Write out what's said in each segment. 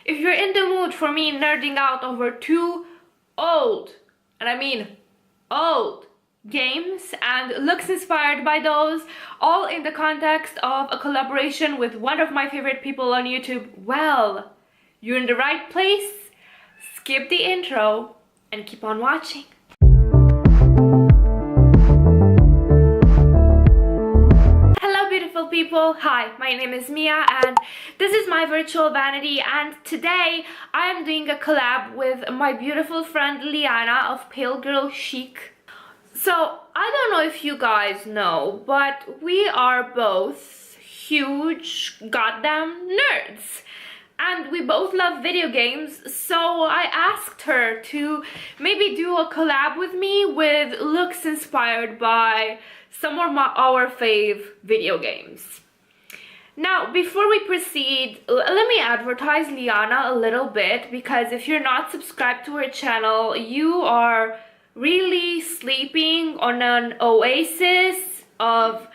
if you're in the mood for me nerding out over two old, and I mean old, games and looks inspired by those, all in the context of a collaboration with one of my favorite people on YouTube, well, you're in the right place. Skip the intro and keep on watching. Hello beautiful people, hi, my name is Mia and this is my virtual vanity, and today I am doing a collab with my beautiful friend Liana of PaleGirlChic. So, I don't know if you guys know, but we are both huge goddamn nerds. And we both love video games, so I asked her to maybe do a collab with me with looks inspired by some of our fave video games. Now, before we proceed, let me advertise Liana a little bit, because if you're not subscribed to her channel, you are really sleeping on an oasis of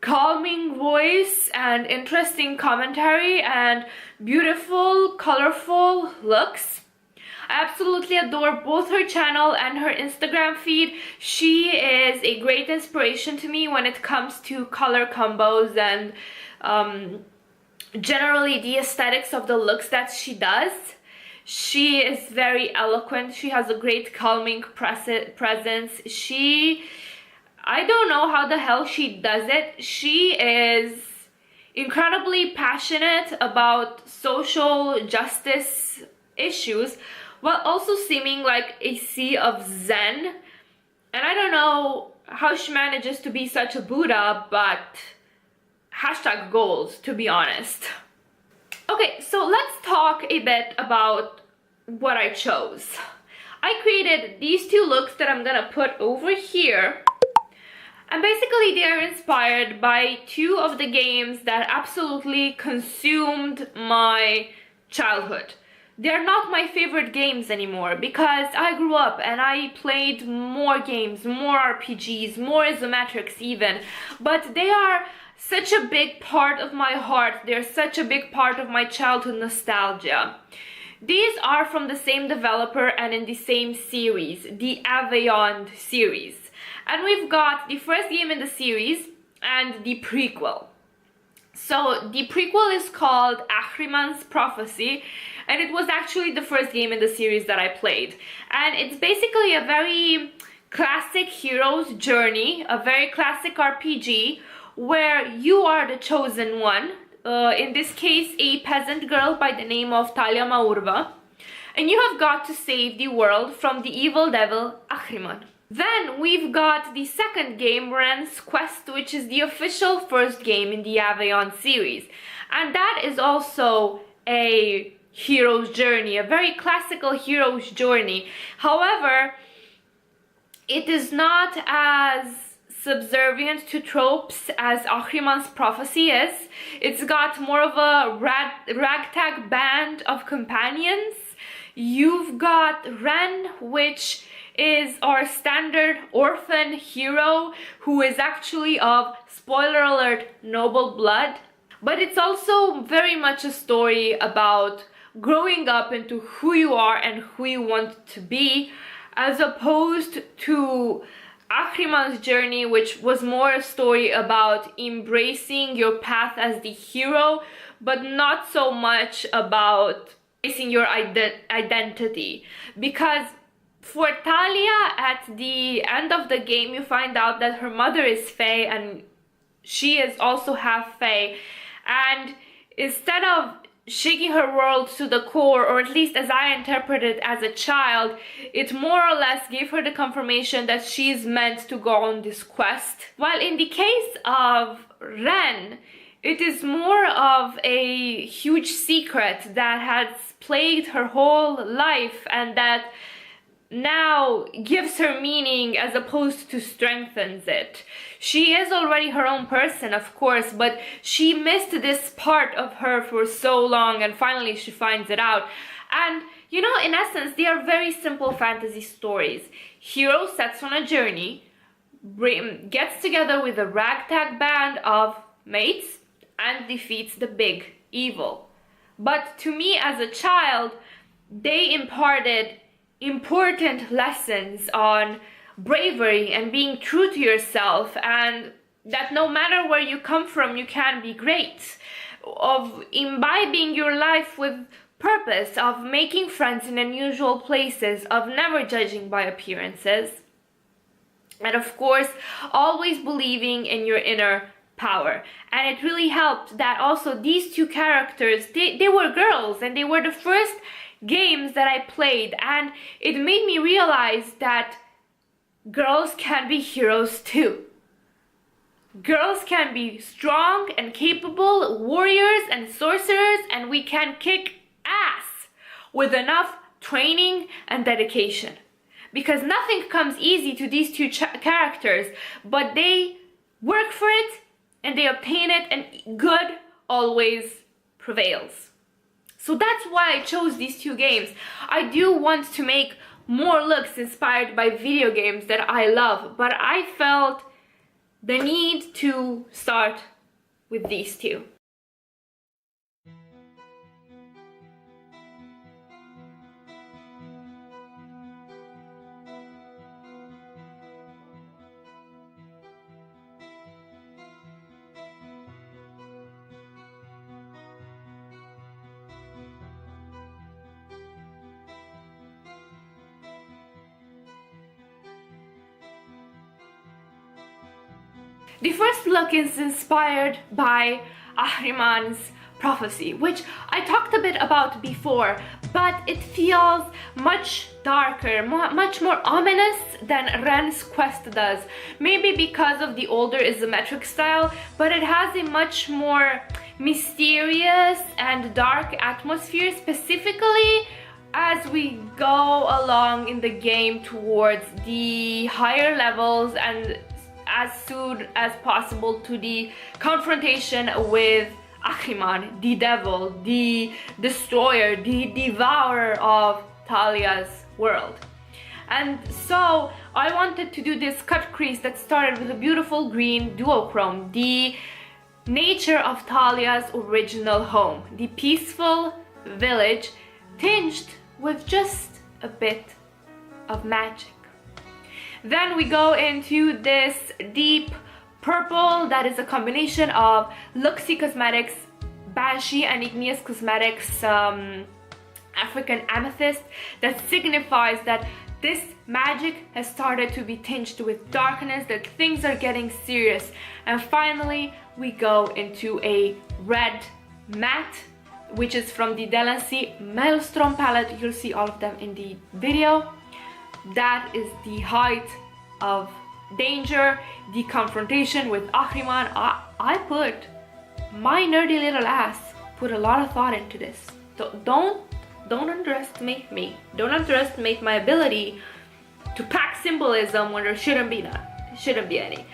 calming voice and interesting commentary and beautiful, colorful looks. I absolutely adore both her channel and her Instagram feed. She is a great inspiration to me when it comes to color combos and generally the aesthetics of the looks that she does. She is very eloquent. She has a great calming presence. I don't know how the hell she does it. She is incredibly passionate about social justice issues while also seeming like a sea of zen. And I don't know how she manages to be such a Buddha, but hashtag goals, to be honest. Okay, so let's talk a bit about what I chose. I created these two looks that I'm gonna put over here. And basically they are inspired by two of the games that absolutely consumed my childhood. They're not my favorite games anymore because I grew up and I played more games, more RPGs, more isometrics even. But they are such a big part of my heart. They're such a big part of my childhood nostalgia. These are from the same developer and in the same series, the Aveyond series. And we've got the first game in the series and the prequel. So the prequel is called Ahriman's Prophecy, and it was actually the first game in the series that I played. And it's basically a very classic hero's journey, a very classic RPG where you are the chosen one. In this case, a peasant girl by the name of Talia Maurva. And you have got to save the world from the evil devil Ahriman. Then we've got the second game, Rhen's Quest, which is the official first game in the Aveyond series. And that is also a hero's journey, a very classical hero's journey. However, it is not as subservient to tropes as Ahriman's Prophecy is. It's got more of a ragtag band of companions. You've got Rhen, which is our standard orphan hero who is actually of, spoiler alert, noble blood. But it's also very much a story about growing up into who you are and who you want to be, as opposed to Ahriman's journey, which was more a story about embracing your path as the hero, but not so much about embracing your identity. Because for Talia, at the end of the game, you find out that her mother is Fae and she is also half Fae. And instead of shaking her world to the core, or at least as I interpreted as a child, it more or less gave her the confirmation that she is meant to go on this quest. While in the case of Rhen, it is more of a huge secret that has plagued her whole life and that now gives her meaning as opposed to strengthens it. She is already her own person, of course, but she missed this part of her for so long and finally she finds it out. And you know, in essence, they are very simple fantasy stories. Hero sets on a journey, gets together with a ragtag band of mates and defeats the big evil. But to me as a child, they imparted important lessons on bravery and being true to yourself, and that no matter where you come from, you can be great, of imbibing your life with purpose, of making friends in unusual places, of never judging by appearances, and of course always believing in your inner power. And it really helped that also these two characters, they were girls, and they were the first games that I played, and it made me realize that girls can be heroes too. Girls can be strong and capable warriors and sorcerers, and we can kick ass with enough training and dedication. Because nothing comes easy to these two characters, but they work for it and they obtain it, and good always prevails. So that's why I chose these two games. I do want to make more looks inspired by video games that I love, but I felt the need to start with these two. The first look is inspired by Ahriman's prophecy, which I talked a bit about before, but it feels much darker, much more ominous than Rhen's quest does. Maybe because of the older isometric style, but it has a much more mysterious and dark atmosphere, specifically as we go along in the game towards the higher levels and as soon as possible to the confrontation with Ahriman, the devil, the destroyer, the devourer of Talia's world. And so I wanted to do this cut crease that started with a beautiful green duochrome, the nature of Talia's original home, the peaceful village tinged with just a bit of magic. Then we go into this deep purple that is a combination of Looxi Cosmetics, Banshee and Igneous Cosmetics African Amethist, that signifies that this magic has started to be tinged with darkness, that things are getting serious. And finally we go into a red matte, which is from the Delanci Maelstrom palette. You'll see all of them in the video. That is the height of danger, the confrontation with Ahriman. I put my nerdy little ass put a lot of thought into this. Don't underestimate me. Don't underestimate my ability to pack symbolism when there shouldn't be any.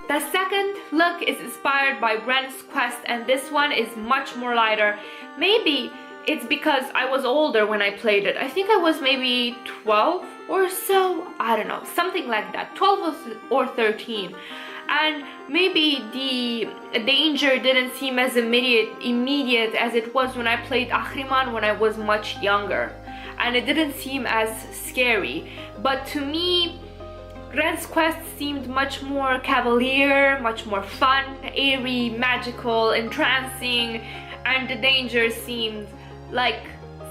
The second look is inspired by Rhen's quest, and this one is much more lighter. Maybe it's because I was older when I played it. I think I was maybe 12 or so, I don't know, something like that, 12 or 13. and maybe the danger didn't seem as immediate as it was when I played Ahriman when I was much younger, and it didn't seem as scary. But to me, Rhen's quest seemed much more cavalier, much more fun, airy, magical, entrancing, and the danger seemed like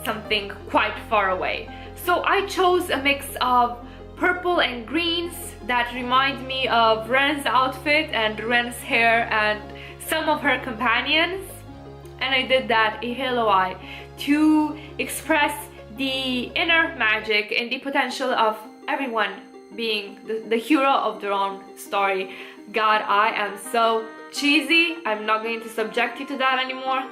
something quite far away. So I chose a mix of purple and greens that remind me of Rhen's outfit and Rhen's hair and some of her companions, and I did that a halo eye to express the inner magic and the potential of everyone being the hero of their own story. God, I am so cheesy. I'm not going to subject you to that anymore.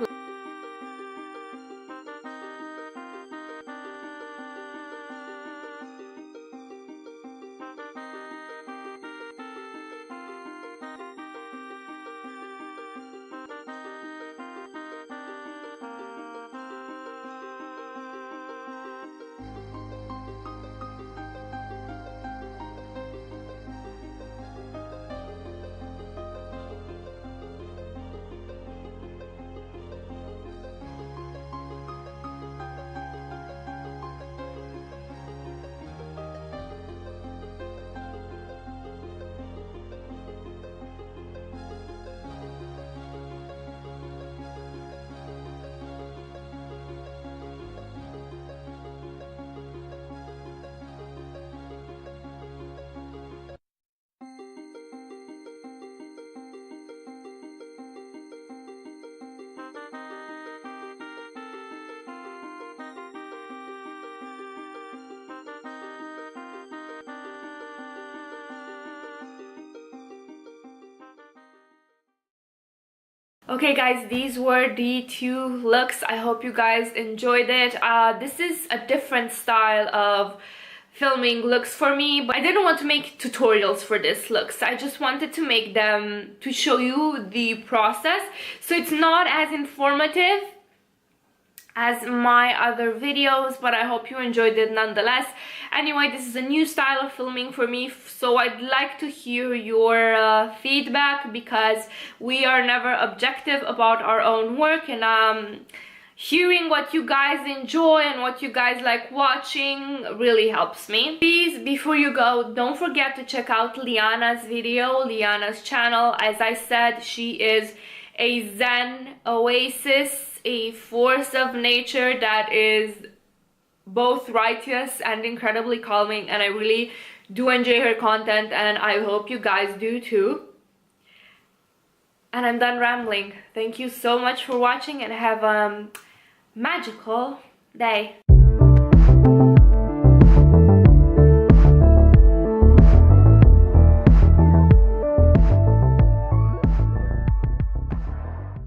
Okay guys, these were the 2 looks. I hope you guys enjoyed it. This is a different style of filming looks for me, but I didn't want to make tutorials for this looks. I just wanted to make them to show you the process, so it's not as informative as my other videos, but I hope you enjoyed it nonetheless. Anyway, this is a new style of filming for me, so I'd like to hear your feedback, because we are never objective about our own work, and hearing what you guys enjoy and what you guys like watching really helps me. Please, before you go, don't forget to check out Liana's video, Liana's channel. As I said, she is a Zen oasis, a force of nature that is both righteous and incredibly calming, and I really do enjoy her content, and I hope you guys do too. And I'm done rambling. Thank you so much for watching, and have a magical day.